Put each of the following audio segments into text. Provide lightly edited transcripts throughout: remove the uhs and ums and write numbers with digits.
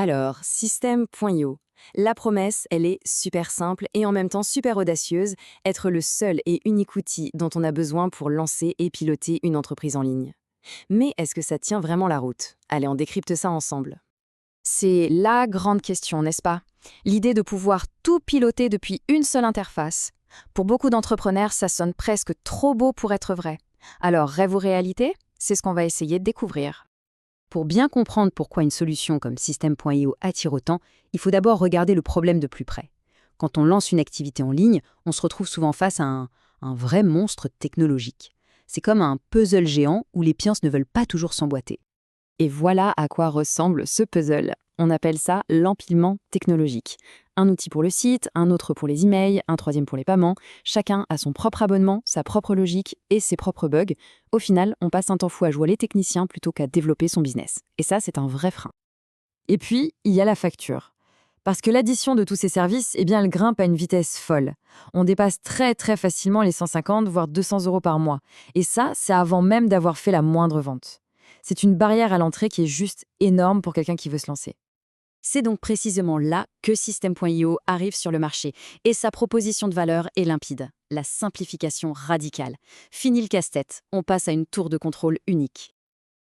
Alors, System.io. La promesse, elle est super simple et en même temps super audacieuse, être le seul et unique outil dont on a besoin pour lancer et piloter une entreprise en ligne. Mais est-ce que ça tient vraiment la route? Allez, on décrypte ça ensemble. C'est la grande question, n'est-ce pas? L'idée de pouvoir tout piloter depuis une seule interface. Pour beaucoup d'entrepreneurs, ça sonne presque trop beau pour être vrai. Alors, rêve ou réalité? C'est ce qu'on va essayer de découvrir. Pour bien comprendre pourquoi une solution comme System.io attire autant, il faut d'abord regarder le problème de plus près. Quand on lance une activité en ligne, on se retrouve souvent face à un vrai monstre technologique. C'est comme un puzzle géant où les pièces ne veulent pas toujours s'emboîter. Et voilà à quoi ressemble ce puzzle. On appelle ça l'empilement technologique. Un outil pour le site, un autre pour les emails, un troisième pour les paiements. Chacun a son propre abonnement, sa propre logique et ses propres bugs. Au final, on passe un temps fou à jouer les techniciens plutôt qu'à développer son business. Et ça, c'est un vrai frein. Et puis, il y a la facture. Parce que l'addition de tous ces services, eh bien, elle grimpe à une vitesse folle. On dépasse très facilement les 150 voire 200 euros par mois. Et ça, c'est avant même d'avoir fait la moindre vente. C'est une barrière à l'entrée qui est juste énorme pour quelqu'un qui veut se lancer. C'est donc précisément là que System.io arrive sur le marché et sa proposition de valeur est limpide. La simplification radicale. Fini le casse-tête, on passe à une tour de contrôle unique.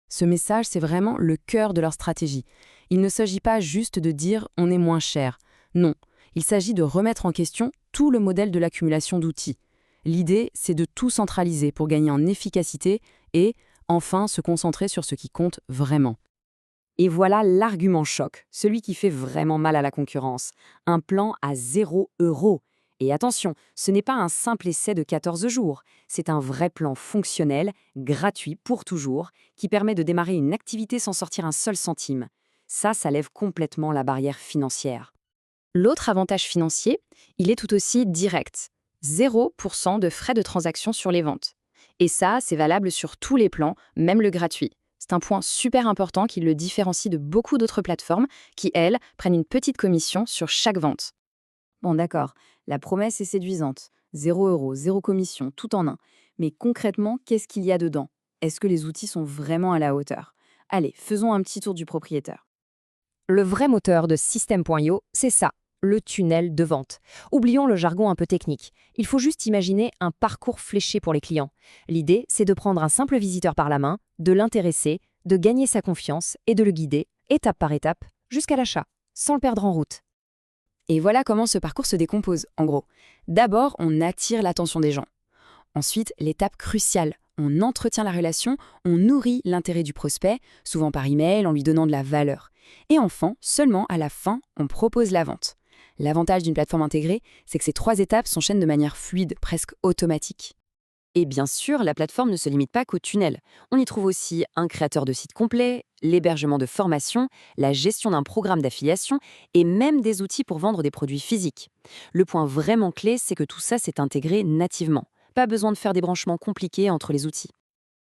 Ce message, c'est vraiment le cœur de leur stratégie. Il ne s'agit pas juste de dire « on est moins cher ». Non, il s'agit de remettre en question tout le modèle de l'accumulation d'outils. L'idée, c'est de tout centraliser pour gagner en efficacité et, enfin, se concentrer sur ce qui compte vraiment. Et voilà l'argument choc, celui qui fait vraiment mal à la concurrence. Un plan à 0 €. Et attention, ce n'est pas un simple essai de 14 jours, c'est un vrai plan fonctionnel, gratuit pour toujours, qui permet de démarrer une activité sans sortir un seul centime. Ça lève complètement la barrière financière. L'autre avantage financier, il est tout aussi direct. 0% de frais de transaction sur les ventes. Et ça, c'est valable sur tous les plans, même le gratuit. C'est un point super important qui le différencie de beaucoup d'autres plateformes qui, elles, prennent une petite commission sur chaque vente. Bon d'accord, la promesse est séduisante. 0 €, zéro commission, tout en un. Mais concrètement, qu'est-ce qu'il y a dedans? Est-ce que les outils sont vraiment à la hauteur? Allez, faisons un petit tour du propriétaire. Le vrai moteur de System.io, c'est ça, le tunnel de vente. Oublions le jargon un peu technique. Il faut juste imaginer un parcours fléché pour les clients. L'idée, c'est de prendre un simple visiteur par la main, de l'intéresser, de gagner sa confiance et de le guider, étape par étape, jusqu'à l'achat, sans le perdre en route. Et voilà comment ce parcours se décompose, en gros. D'abord, on attire l'attention des gens. Ensuite, l'étape cruciale, on entretient la relation, on nourrit l'intérêt du prospect, souvent par email, en lui donnant de la valeur. Et enfin, seulement à la fin, on propose la vente. L'avantage d'une plateforme intégrée, c'est que ces 3 étapes s'enchaînent de manière fluide, presque automatique. Et bien sûr, la plateforme ne se limite pas qu'au tunnel. On y trouve aussi un créateur de site complet, l'hébergement de formation, la gestion d'un programme d'affiliation et même des outils pour vendre des produits physiques. Le point vraiment clé, c'est que tout ça s'est intégré nativement. Pas besoin de faire des branchements compliqués entre les outils.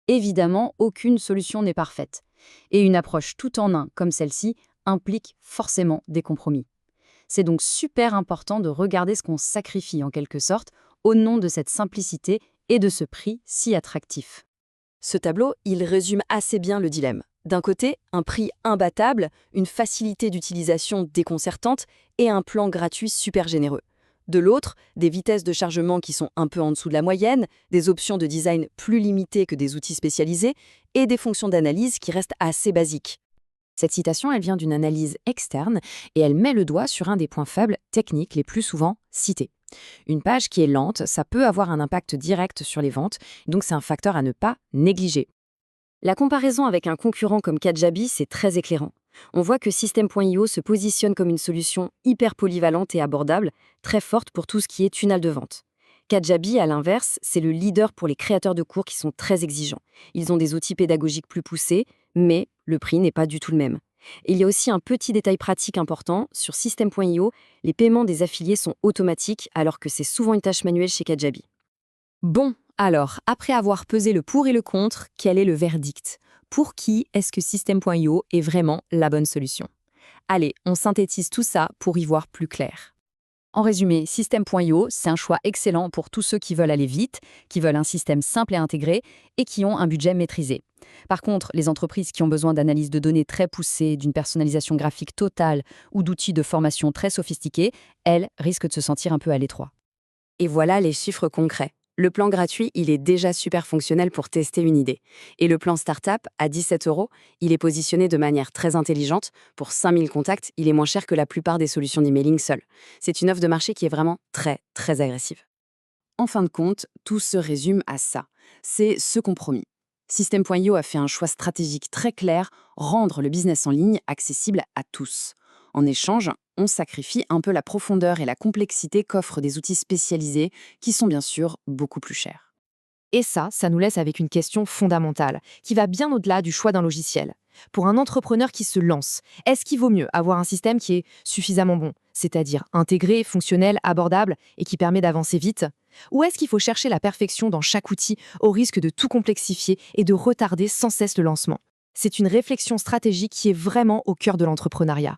Évidemment, aucune solution n'est parfaite. Et une approche tout en un comme celle-ci implique forcément des compromis. C'est donc super important de regarder ce qu'on sacrifie en quelque sorte au nom de cette simplicité et de ce prix si attractif. Ce tableau, il résume assez bien le dilemme. D'un côté, un prix imbattable, une facilité d'utilisation déconcertante et un plan gratuit super généreux. De l'autre, des vitesses de chargement qui sont un peu en dessous de la moyenne, des options de design plus limitées que des outils spécialisés et des fonctions d'analyse qui restent assez basiques. Cette citation, elle vient d'une analyse externe et elle met le doigt sur un des points faibles techniques les plus souvent cités. Une page qui est lente, ça peut avoir un impact direct sur les ventes, donc c'est un facteur à ne pas négliger. La comparaison avec un concurrent comme Kajabi, c'est très éclairant. On voit que System.io se positionne comme une solution hyper polyvalente et abordable, très forte pour tout ce qui est tunnel de vente. Kajabi, à l'inverse, c'est le leader pour les créateurs de cours qui sont très exigeants. Ils ont des outils pédagogiques plus poussés, mais le prix n'est pas du tout le même. Et il y a aussi un petit détail pratique important, sur System.io, les paiements des affiliés sont automatiques alors que c'est souvent une tâche manuelle chez Kajabi. Bon, alors, après avoir pesé le pour et le contre, quel est le verdict? Pour qui est-ce que System.io est vraiment la bonne solution? Allez, on synthétise tout ça pour y voir plus clair. En résumé, System.io, c'est un choix excellent pour tous ceux qui veulent aller vite, qui veulent un système simple et intégré et qui ont un budget maîtrisé. Par contre, les entreprises qui ont besoin d'analyses de données très poussées, d'une personnalisation graphique totale ou d'outils de formation très sophistiqués, elles risquent de se sentir un peu à l'étroit. Et voilà les chiffres concrets. Le plan gratuit, il est déjà super fonctionnel pour tester une idée. Et le plan Startup, à 17 €, il est positionné de manière très intelligente. Pour 5000 contacts, il est moins cher que la plupart des solutions d'emailing seules. C'est une offre de marché qui est vraiment très, très agressive. En fin de compte, tout se résume à ça. C'est ce compromis. System.io a fait un choix stratégique très clair, rendre le business en ligne accessible à tous. En échange, on sacrifie un peu la profondeur et la complexité qu'offrent des outils spécialisés qui sont bien sûr beaucoup plus chers. Et ça nous laisse avec une question fondamentale, qui va bien au-delà du choix d'un logiciel. Pour un entrepreneur qui se lance, est-ce qu'il vaut mieux avoir un système qui est suffisamment bon, c'est-à-dire intégré, fonctionnel, abordable et qui permet d'avancer vite? Ou est-ce qu'il faut chercher la perfection dans chaque outil au risque de tout complexifier et de retarder sans cesse le lancement? C'est une réflexion stratégique qui est vraiment au cœur de l'entrepreneuriat.